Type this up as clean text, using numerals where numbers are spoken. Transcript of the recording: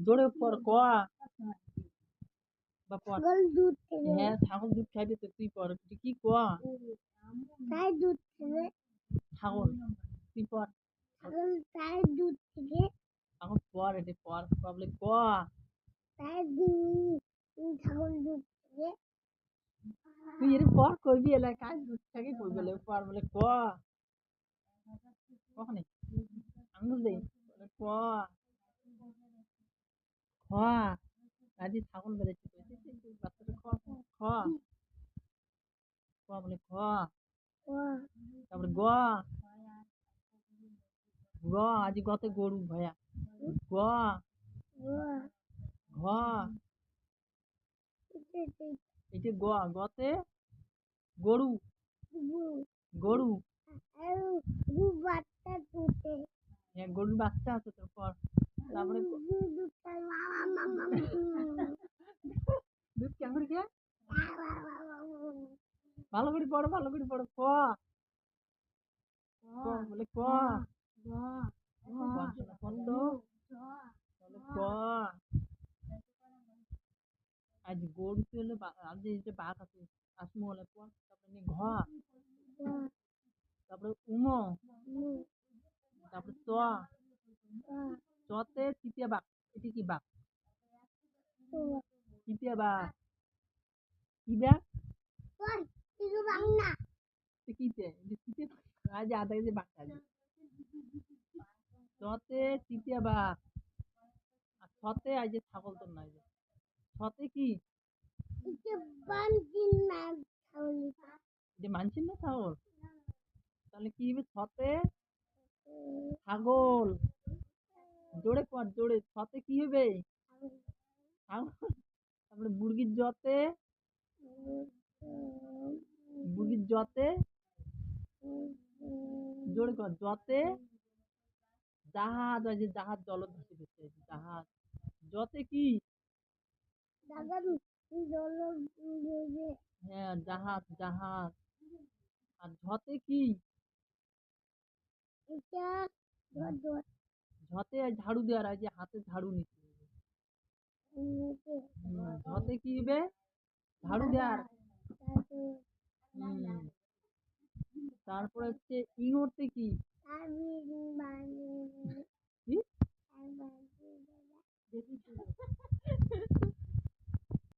জোরে পর ক বা পর। হ্যাঁ ছাগল দুধ খাইবে তো তুই পর তুই কি ক ছাগল তুই পর এখন পর এটা পর বলে ক তুই এর পর কইবি এলাকায় দুধ থেকে কই বলে পর বলে ক কখনে আঙুল দেই বলে ক খ আজ ছাগল বেড়েছে বাচ্চাটা খ খ ক বলে খ তারপরে গ গ আজ গতে গরু ভাইয়া গ ঘ এটা গ গতে গরু গরু হ্যাঁ গরুর বাচ্চা আছে তোর পর তারপরে দুধ কেমন খেয়ে ভালো করে পড়ো ক বলে ক ক আজ গরু হলো আজ যে বাঘ আছে আসমু বলে ক তারপরে ঘ তারপরে তারপরে চতে তৃতীয় বাঘ এটি কি বাঘ তৃতীয় বাঘ কি বাঘ কিতে আজ আধা কেজি বাঘ আছে চতে তৃতীয় বাঘ আর ছতে আজ যে ছাগল তোর নাই ছতে কি যে মানছেন না ছাগল তাহলে কি হবে ছতে ছাগল জোরে পর জোরে ছতে কি হবে তারপরে মুরগির জতে জোরে কর জতে জাহাজ আছে জাহাজ জলদস্যু করছে জাহাজ জতে কি হ্যাঁ জাহাজ জাহাজ আর ঝতে কি ঝতে ঝাড়ু দেওয়ার আছে হাতে ঝাড়ু নিচ্ছে ঝতে কি হবে ঝাড়ু দেওয়ার তারপরে হচ্ছে ইঙোরতে কি